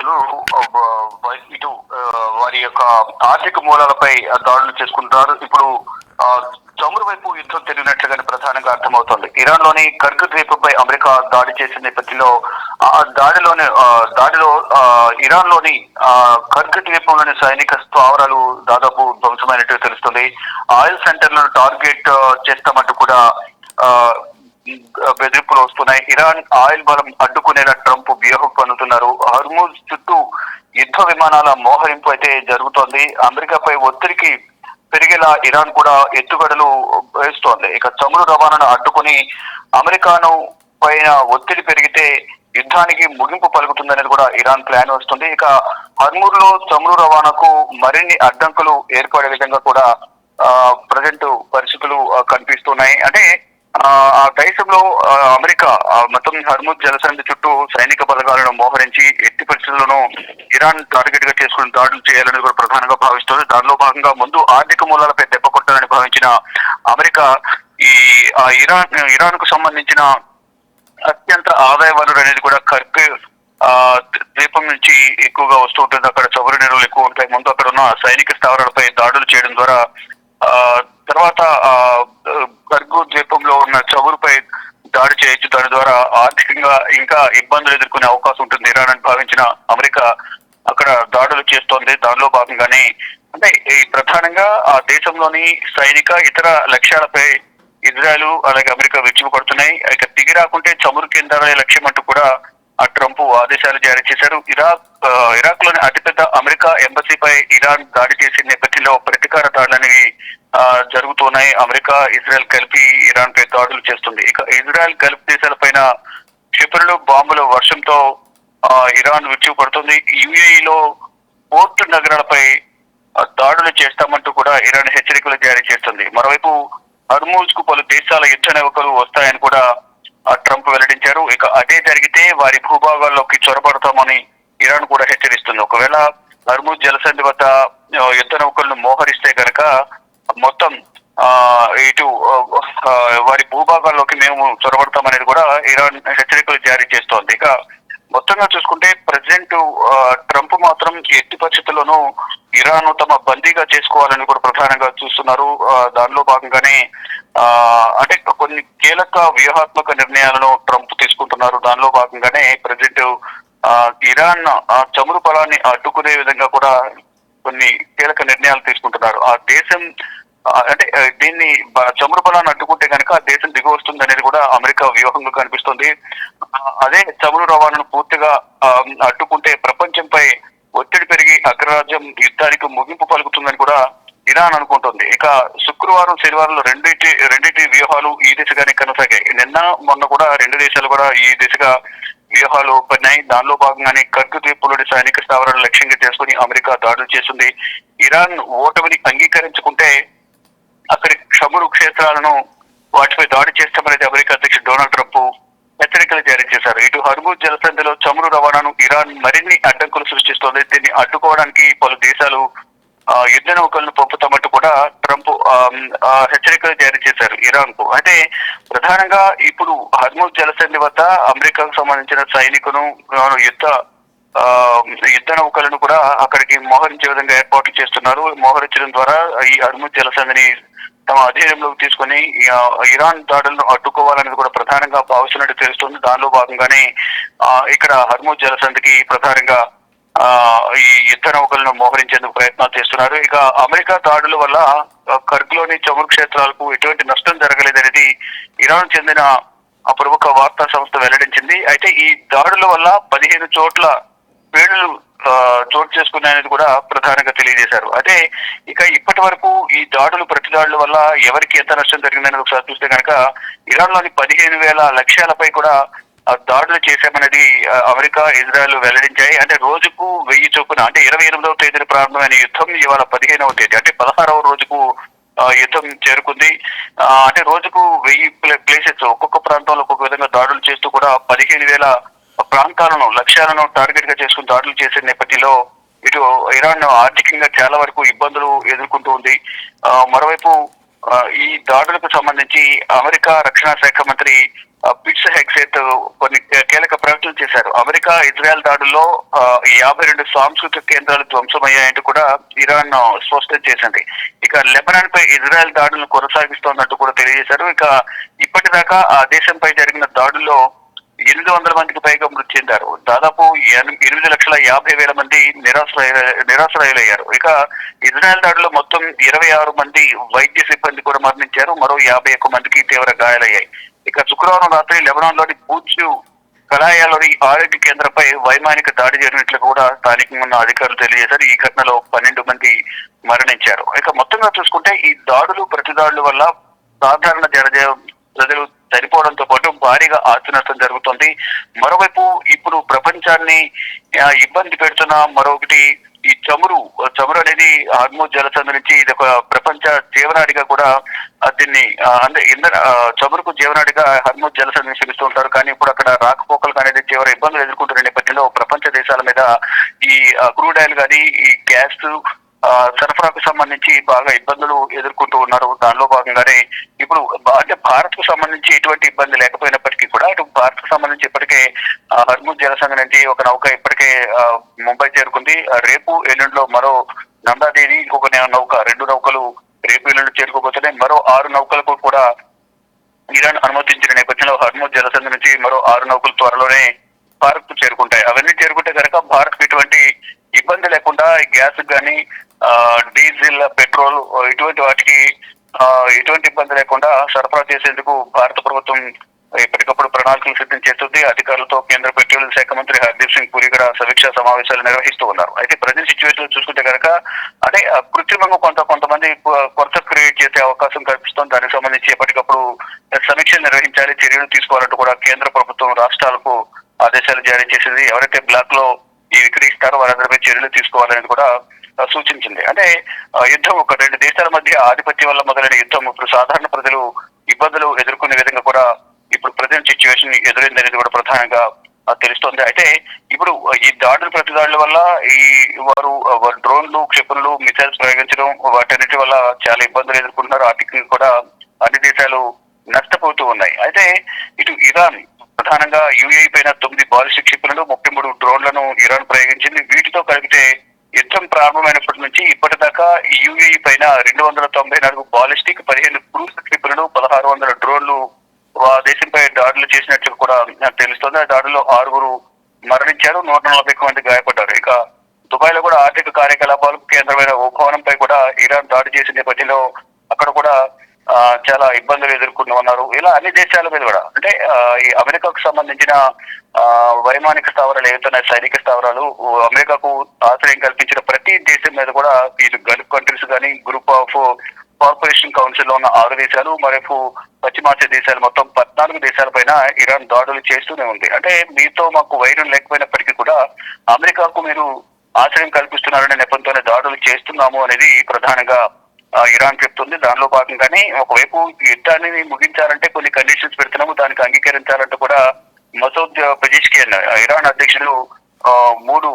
దేశాలు ఇటు వారి యొక్క ఆర్థిక మూలాలపై దాడులు చేసుకుంటున్నారు. ఇప్పుడు చమురు వైపు యుద్ధం తిరిగినట్లుగానే ప్రధానంగా అర్థమవుతోంది. ఇరాన్ లోని కర్గ్ ద్వీపంపై అమెరికా దాడి చేసిన నేపథ్యంలో ఆ దాడిలో ఇరాన్ లోని కర్గ్ ద్వీపంలోని సైనిక స్థావరాలు దాదాపు ధ్వంసమైనట్టు తెలుస్తుంది. ఆయిల్ సెంటర్లను టార్గెట్ చేస్తామంటూ కూడా ఆ బెదిరింపులు వస్తున్నాయి. ఇరాన్ ఆయిల్ బలం అడ్డుకునేలా ట్రంప్ వ్యూహం పన్నుతున్నారు. హర్మూజ్ చుట్టూ యుద్ధ విమానాల మోహరింపు అయితే జరుగుతోంది. అమెరికాపై ఒత్తిడికి పెరిగేలా ఇరాన్ కూడా ఎత్తుగడలు వేస్తోంది. ఇక చమురు రవాణాను అడ్డుకుని అమెరికాను పైన ఒత్తిడి పెరిగితే యుద్ధానికి ముగింపు పలుకుతుందనేది కూడా ఇరాన్ ప్లాన్ వస్తుంది. ఇక హర్మూర్ లో చమురు రవాణాకు మరిన్ని అడ్డంకులు ఏర్పడే విధంగా కూడా ప్రజెంట్ పరిస్థితులు కనిపిస్తున్నాయి. అంటే ఆ దేశంలో అమెరికా మొత్తం హర్మూజ్ జలసంధి చుట్టూ సైనిక బలగాలను మోహరించి ఎట్టి పరిస్థితుల్లోనూ ఇరాన్ టార్గెట్ గా చేసుకుని దాడులు చేయాలని కూడా ప్రధానంగా భావిస్తుంది. దానిలో భాగంగా ముందు ఆర్థిక మూలాలపై దెబ్బ కొట్టాలని భావించిన అమెరికా ఈ ఇరాన్ కు సంబంధించిన అత్యంత ఆదాయ వనరు అనేది కూడా కర్గ్ ద్వీపం నుంచి ఎక్కువగా వస్తూ ఉంటుంది. అక్కడ చమురు నిల్వలు ఎక్కువ ఉంటాయి. ముందు అక్కడ ఉన్న సైనిక స్థావరాలపై దాడులు చేయడం ద్వారా తర్వాత కర్గు ద్వీపంలో ఉన్న చమురుపై దాడి చేయొచ్చు. దాని ద్వారా ఆర్థికంగా ఇంకా ఇబ్బందులు ఎదుర్కొనే అవకాశం ఉంటుంది ఇరాన్ అని భావించిన అమెరికా అక్కడ దాడులు చేస్తోంది. దానిలో భాగంగానే అంటే ఈ ప్రధానంగా ఆ దేశంలోని సైనిక ఇతర లక్ష్యాలపై ఇజ్రాయెల్ అలాగే అమెరికా విరుచుకుపడుతున్నాయి. ఇక దిగి రాకుంటే చమురు కేంద్రాలే లక్ష్యం అంటూ కూడా ఆ ట్రంప్ ఆదేశాలు జారీ చేశారు. ఇరాక్ లోని అతిపెద్ద అమెరికా ఎంబసీపై ఇరాన్ దాడి చేసిన నేపథ్యంలో ప్రతీకార దాడులనేవి జరుగుతున్నాయి. అమెరికా ఇజ్రాయెల్ కలిపి ఇరాన్ పై దాడులు చేస్తుంది. ఇక ఇజ్రాయెల్ గల్ఫ్ దేశాలపైన క్షిపణులు బాంబుల వర్షంతో ఇరాన్ విరుచుకుపడుతుంది. యుఏఈలో పోర్టు నగరాలపై దాడులు చేస్తామంటూ కూడా ఇరాన్ హెచ్చరికలు జారీ చేస్తుంది. మరోవైపు హర్మూజ్ కు పలు దేశాల యుద్ధ నౌకలు వస్తాయని కూడా ట్రంప్ వెల్లడించారు. ఇక అదే జరిగితే వారి భూభాగాల్లోకి చొరబడతామని ఇరాన్ కూడా హెచ్చరిస్తుంది. ఒకవేళ హర్మూజ్ జలసంధి వద్ద యుద్ధ నౌకలను మోహరిస్తే గనక మొత్తం ఇటు వారి భూభాగాల్లోకి మేము చొరబడతామనేది కూడా ఇరాన్ హెచ్చరికలు జారీ చేస్తోంది. ఇక మొత్తంగా చూసుకుంటే ప్రెసిడెంట్ ట్రంప్ మాత్రం ఎట్టి పరిస్థితుల్లోనూ ఇరాన్ తమ బందీగా చేసుకోవాలని కూడా ప్రధానంగా చూస్తున్నారు. దానిలో భాగంగానే అంటే కొన్ని కీలక వ్యూహాత్మక నిర్ణయాలను ట్రంప్ తీసుకుంటున్నారు. దానిలో భాగంగానే ప్రెసిడెంట్ ఇరాన్ చమురు బలాన్ని అడ్డుకునే విధంగా కూడా కొన్ని కీలక నిర్ణయాలు తీసుకుంటున్నారు. ఆ దేశం అంటే దీన్ని చమురు బలాన్ని అడ్డుకుంటే కనుక ఆ దేశం దిగు వస్తుంది అనేది కూడా అమెరికా వ్యూహంగా కనిపిస్తుంది. అదే చమురు రవాణాను పూర్తిగా అడ్డుకుంటే ప్రపంచంపై ఒత్తిడి పెరిగి అగ్రరాజ్యం యుద్ధానికి ముగింపు పలుకుతుందని కూడా ఇరాన్ అనుకుంటుంది. ఇక శుక్రవారం శనివారంలో రెండింటి వ్యూహాలు ఈ దిశగానే కొనసాగాయి. నిన్న మొన్న కూడా రెండు దేశాలు కూడా ఈ దిశగా వ్యూహాలు పడినాయి. దానిలో భాగంగానే కర్గ్ ద్వీపంలోని సైనిక స్థావరాలను లక్ష్యంగా చేసుకుని అమెరికా దాడులు చేస్తుంది. ఇరాన్ ఓటమిని అంగీకరించుకుంటే అక్కడి చమురు క్షేత్రాలను వాటిపై దాడి చేస్తామనేది అమెరికా అధ్యక్షుడు డొనాల్డ్ ట్రంప్ హెచ్చరికలు జారీ చేశారు. ఇటు హర్మూజ్ జలసంధిలో చమురు రవాణాను ఇరాన్ మరిన్ని అడ్డంకులు సృష్టిస్తోంది. దీన్ని అడ్డుకోవడానికి పలు దేశాలు యుద్ధ నౌకలను పంపుతామంటూ కూడా ట్రంప్ హెచ్చరికలు జారీ చేశారు ఇరాన్ కు. అయితే ప్రధానంగా ఇప్పుడు హర్మూజ్ జలసంధి వద్ద అమెరికాకు సంబంధించిన సైనికులను యుద్ధ నౌకలను కూడా అక్కడికి మోహరించే విధంగా ఏర్పాట్లు చేస్తున్నారు. మోహరించడం ద్వారా ఈ హర్మూజ్ జలసంధిని తమ అధీనంలోకి తీసుకుని ఇరాన్ దాడులను అడ్డుకోవాలనేది కూడా ప్రధానంగా భావిస్తున్నట్టు తెలుస్తుంది. దానిలో భాగంగానే ఇక్కడ హర్మూజ్ జలసంధికి ప్రధానంగా ఈ యుద్ధ నౌకలను మోహరించేందుకు ప్రయత్నాలు చేస్తున్నారు. ఇక అమెరికా దాడుల వల్ల కర్గ్ లోని చమురు క్షేత్రాలకు ఎటువంటి నష్టం జరగలేదనేది ఇరాన్ చెందిన ప్రముఖ వార్తా సంస్థ వెల్లడించింది. అయితే ఈ దాడుల వల్ల 15 చోట్ల పేలుళ్లు చోటు చేసుకున్నాయనేది కూడా ప్రధానంగా తెలియజేశారు. అదే ఇక ఇప్పటి వరకు ఈ ప్రతి దాడుల వల్ల ఎవరికి ఎంత నష్టం జరిగిందనేది ఒకసారి చూస్తే కనుక ఇరాన్ లోని 15,000 లక్ష్యాలపై కూడా దాడులు చేశామనేది అమెరికా ఇజ్రాయెల్ వెల్లడించాయి. అంటే రోజుకు 1000 చొప్పున అంటే 28వ తేదీన ప్రారంభమైన యుద్ధం ఇవాళ 15వ తేదీ అంటే 16వ రోజుకు యుద్ధం చేరుకుంది. అంటే రోజుకు 1000 ప్లేసెస్ ఒక్కొక్క ప్రాంతంలో ఒక్కొక్క విధంగా దాడులు చేస్తూ కూడా 15,000 ప్రాంతాలను లక్ష్యాలను టార్గెట్ గా చేసుకుని దాడులు చేసే నేపథ్యంలో ఇటు ఇరాన్ ఆర్థికంగా చాలా వరకు ఇబ్బందులు ఎదుర్కొంటూ ఉంది. మరోవైపు ఈ దాడులకు సంబంధించి అమెరికా రక్షణ శాఖ మంత్రి పిట్స్ హెగ్సేత్ కొన్ని కీలక ప్రకటనలు చేశారు. అమెరికా ఇజ్రాయెల్ దాడుల్లో 52 సాంస్కృతిక కేంద్రాలు ధ్వంసమయ్యాయంటూ కూడా ఇరాన్ స్పష్టం చేసింది. ఇక లెబనాన్ పై ఇజ్రాయెల్ దాడులను కొనసాగిస్తోందంటూ కూడా తెలియజేశారు. ఇక ఇప్పటిదాకా ఆ దేశంపై జరిగిన దాడుల్లో 800 మందికి పైగా మృతి చెందారు. దాదాపు 8,50,000 మంది నిరాశ్రయులయ్యారు. ఇక ఇజ్రాయెల్ దాడిలో మొత్తం 26 మంది వైద్య సిబ్బంది కూడా మరణించారు. మరో 51 మందికి తీవ్ర గాయాలయ్యాయి. ఇక శుక్రవారం రాత్రి లెబనాన్ లోని బూచ్ కలాయాలోని ఆరోగ్య కేంద్రంపై వైమానిక దాడి జరిగినట్లు కూడా స్థానికంగా ఉన్న అధికారులు తెలియజేశారు. ఈ ఘటనలో 12 మంది మరణించారు. ఇక మొత్తంగా చూసుకుంటే ఈ దాడులు ప్రతిదాడుల వల్ల సాధారణ ప్రజలు చనిపోవడంతో పాటు భారీగా ఆస్తి నష్టం జరుగుతుంది. మరోవైపు ఇప్పుడు ప్రపంచాన్ని ఇబ్బంది పెడుతున్న మరొకటి ఈ చమురు అనేది హార్మోజ్ జలసంధి నుంచి ఇది ఒక ప్రపంచ జీవనాడిగా కూడా దీన్ని అంటే చమురుకు జీవనాడిగా హార్మోజ్ జలసంధిని పిలుస్తూ ఉంటారు. కానీ ఇప్పుడు అక్కడ రాకపోకలకు అనేది తీవ్ర ఇబ్బందులు ఎదుర్కొంటున్న నేపథ్యంలో ప్రపంచ దేశాల మీద ఈ క్రూడ్ ఆయిల్ కానీ ఈ గ్యాస్ సరఫరాకు సంబంధించి బాగా ఇబ్బందులు ఎదుర్కొంటూ ఉన్నారు. దానిలో భాగంగానే ఇప్పుడు అంటే భారత్ కు సంబంధించి ఎటువంటి ఇబ్బంది లేకపోయినప్పటికీ కూడా అటు భారత్ కు సంబంధించి ఇప్పటికే హర్ముజ్ జలసంధి నుంచి ఒక నౌక ఇప్పటికే ముంబై చేరుకుంది. రేపు ఎల్లుండిలో మరో నందాదేవి ఇంకొక నౌక 2 నౌకలు రేపు ఎల్లుండి చేరుకోబోతున్నాయి. మరో 6 నౌకలకు కూడా ఇరాన్ అనుమతించిన నేపథ్యంలో హర్ముజ్ జలసంధి నుంచి మరో 6 నౌకలు త్వరలోనే భారత్ కు చేరుకుంటాయి. అవన్నీ చేరుకుంటే కనుక భారత్ కు ఎటువంటి ఇబ్బంది లేకుండా గ్యాస్ కానీ డీజిల్ పెట్రోల్ ఇటువంటి వాటికి ఎటువంటి ఇబ్బంది లేకుండా సరఫరా చేసేందుకు భారత ప్రభుత్వం ఎప్పటికప్పుడు ప్రణాళికలు సిద్ధం చేస్తుంది. అధికారులతో కేంద్ర పెట్రోలియం శాఖ మంత్రి హర్దీప్ సింగ్ పురి కూడా సమీక్షా సమావేశాలు నిర్వహిస్తూ ఉన్నారు. అయితే ప్రజెంట్ సిచ్యువేషన్ చూసుకుంటే కనుక అంటే కృత్రిమంగా కొంతమంది కొరత క్రియేట్ చేసే అవకాశం కల్పిస్తుంది. దానికి సంబంధించి ఎప్పటికప్పుడు సమీక్షలు నిర్వహించాలి, చర్యలు తీసుకోవాలంటూ కూడా కేంద్ర ప్రభుత్వం రాష్ట్రాలకు ఆదేశాలు జారీ చేసింది. ఎవరైతే బ్లాక్ లో ఈ విక్రయిస్తారో వారందరిపై చర్యలు తీసుకోవాలని కూడా సూచించింది. అంటే యుద్ధం ఒక 2 దేశాల మధ్య ఆధిపత్యం వల్ల మొదలైన యుద్ధం ఇప్పుడు సాధారణ ప్రజలు ఇబ్బందులు ఎదుర్కొనే విధంగా కూడా ఇప్పుడు ప్రజెంట్ సిచ్యువేషన్ ఎదురైందనేది కూడా ప్రధానంగా తెలుస్తోంది. అయితే ఇప్పుడు ఈ దాడులు ప్రతిదాడుల వల్ల ఈ వారు డ్రోన్లు, క్షిపణులు, మిసైల్స్ ప్రయోగించడం వాటన్నిటి వల్ల చాలా ఇబ్బందులు ఎదుర్కొంటున్నారు. ఆర్థికంగా కూడా అన్ని దేశాలు నష్టపోతూ ఉన్నాయి. అయితే ఇటు ఇరాన్ ప్రధానంగా యుఏఈ పైన 9 బాలిస్టిక్ క్షిపణులు, 33 డ్రోన్లను ఇరాన్ ప్రయోగించింది. వీటితో కలిపితే యుద్ధం ప్రారంభమైనప్పటి నుంచి ఇప్పటిదాకా యుఏఈ పైన 294 బాలిస్టిక్, 15 క్రూజ్ క్షిపణులు, 1600 డ్రోన్లు ఆ దేశంపై దాడులు చేసినట్లు కూడా తెలుస్తోంది. ఆ దాడుల్లో 6 మరణించారు, 140 మంది గాయపడ్డారు. ఇక దుబాయ్ లో కూడా ఆర్థిక కార్యకలాపాలకు కేంద్రమైన ఓ భవనంపై కూడా ఇరాన్ దాడి చేసిన నేపథ్యంలో అక్కడ కూడా చాలా ఇబ్బందులు ఎదుర్కొంటూ ఉన్నారు. ఇలా అన్ని దేశాల మీద కూడా అంటే ఈ అమెరికాకు సంబంధించిన వైమానిక స్థావరాలు ఏవైతే సైనిక స్థావరాలు అమెరికాకు ఆశ్రయం కల్పించిన ప్రతి దేశం మీద కూడా ఇది గల్ఫ్ కంట్రీస్ కానీ గ్రూప్ ఆఫ్ కార్పొరేషన్ కౌన్సిల్ లో ఉన్న 6 దేశాలు మరొక పశ్చిమాసియా దేశాలు మొత్తం 14 దేశాల పైన ఇరాన్ దాడులు చేస్తూనే ఉంది. అంటే మీతో మాకు వైరం లేకపోయినప్పటికీ కూడా అమెరికాకు మీరు ఆశ్రయం కల్పిస్తున్నారనే నెపంతోనే దాడులు చేస్తున్నాము అనేది ప్రధానంగా ఇరాన్ చెప్తుంది. దానిలో భాగంగానే ఒకవైపు యుద్ధాన్ని ముగించాలంటే కొన్ని కండిషన్స్ పెడుతున్నాము, దానికి అంగీకరించాలంటూ కూడా మసూద్ పెజిష్కియన్ ఇరాన్ అధ్యక్షుడు 3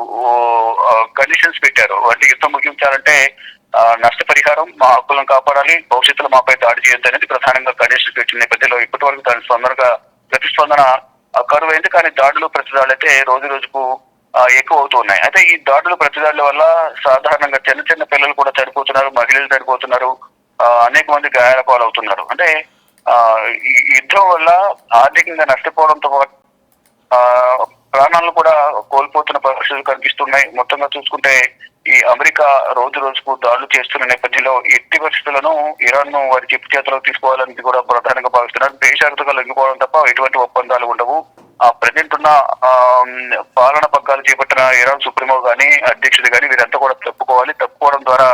కండిషన్స్ పెట్టారు. అంటే యుద్ధం ముగించాలంటే నష్టపరిహారం, మా హక్కులను కాపాడాలి, భవిష్యత్తులో మాపై దాడి చేయొద్దు అనేది ప్రధానంగా కండిషన్స్ పెట్టిన నేపథ్యంలో ఇప్పటి వరకు దాని ప్రతిస్పందన కరువైంది. కానీ దాడులు ప్రతిదాడులు అయితే రోజు రోజుకు ఎక్కువ అవుతూ ఉన్నాయి. అయితే ఈ దాడులు ప్రతిదాడుల వల్ల సాధారణంగా చిన్న పిల్లలు కూడా చనిపోతున్నారు, మహిళలు చనిపోతున్నారు, అనేక మంది గాయాల పాలవుతున్నారు. అంటే ఈ యుద్ధం వల్ల ఆర్థికంగా నష్టపోవడంతో పాటు ప్రాణాలను కూడా కోల్పోతున్న పరిస్థితులు కనిపిస్తున్నాయి. మొత్తంగా చూసుకుంటే ఈ అమెరికా రోజు రోజుకు దాడులు చేస్తున్న నేపథ్యంలో ఎట్టి పరిస్థితులను ఇరాన్ ను వారి చెప్పు చేతిలో తీసుకోవాలని కూడా ప్రధానంగా భావిస్తున్నారు. దేశార్థంగా లొంగిపోవడం తప్ప ఎటువంటి ఒప్పందాలు ఉండవు. ఆ ప్రజెంట్ ఉన్న పాలన పగ్గాలు చేపట్టిన ఇరాన్ సుప్రీమో గానీ అధ్యక్షుడు గానీ వీరంతా కూడా తప్పుకోవడం ద్వారా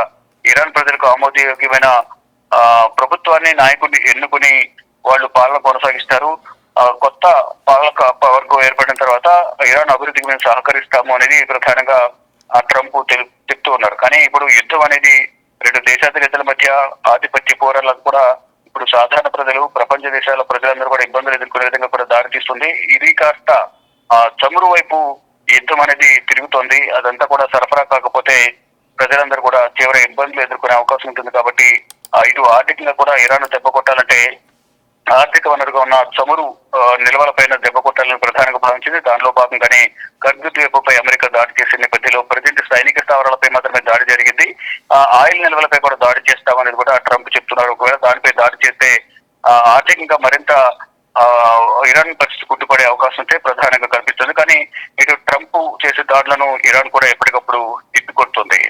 ఇరాన్ ప్రజలకు ఆమోదయోగ్యమైన ప్రభుత్వాన్ని, నాయకుడిని ఎన్నుకుని వాళ్ళు పాలన కొనసాగిస్తారు. కొత్త పాలక వర్గం ఏర్పడిన తర్వాత ఇరాన్ అభివృద్ధికి మేము సహకరిస్తాము అనేది ప్రధానంగా ట్రంప్ చెప్తూ ఉన్నారు. కానీ ఇప్పుడు యుద్ధం అనేది 2 దేశాధినేతల మధ్య ఆధిపత్య పోరాటాలకు కూడా ఇప్పుడు సాధారణ ప్రజలు, ప్రపంచ దేశాల ప్రజలందరూ కూడా ఇబ్బందులు ఎదుర్కొనే విధంగా కూడా దారితీస్తుంది. ఇది కాస్త చమురు వైపు యుద్ధం అనేది తిరుగుతోంది. అదంతా కూడా సరఫరా కాకపోతే ప్రజలందరూ కూడా తీవ్ర ఇబ్బందులు ఎదుర్కొనే అవకాశం ఉంటుంది. కాబట్టి ఇటు ఆర్థికంగా కూడా ఇరాన్ దెబ్బ కొట్టాలంటే ఆర్థిక వనరుగా ఉన్న చమురు నిల్వలపైన దెబ్బ కొట్టాలని ప్రధానంగా భావించింది. దానిలో భాగంగానే కర్గ్ ద్వీపంపై అమెరికా దాడి చేసిన నేపథ్యంలో ప్రజెంట్ సైనిక స్థావరాలపై మాత్రమే దాడి జరిగింది. ఆయిల్ నిల్వలపై కూడా దాడి చేస్తామనేది కూడా ట్రంప్ చెప్తున్నారు. ఒకవేళ దానిపై దాడి చేస్తే ఆర్థికంగా మరింత ఇరాన్ పరిస్థితి గుర్తుపడే అవకాశం అయితే ప్రధానంగా కనిపిస్తుంది. కానీ ఇటు ట్రంప్ చేసే దాడులను ఇరాన్ కూడా ఎప్పటికప్పుడు తిప్పికొడుతుంది.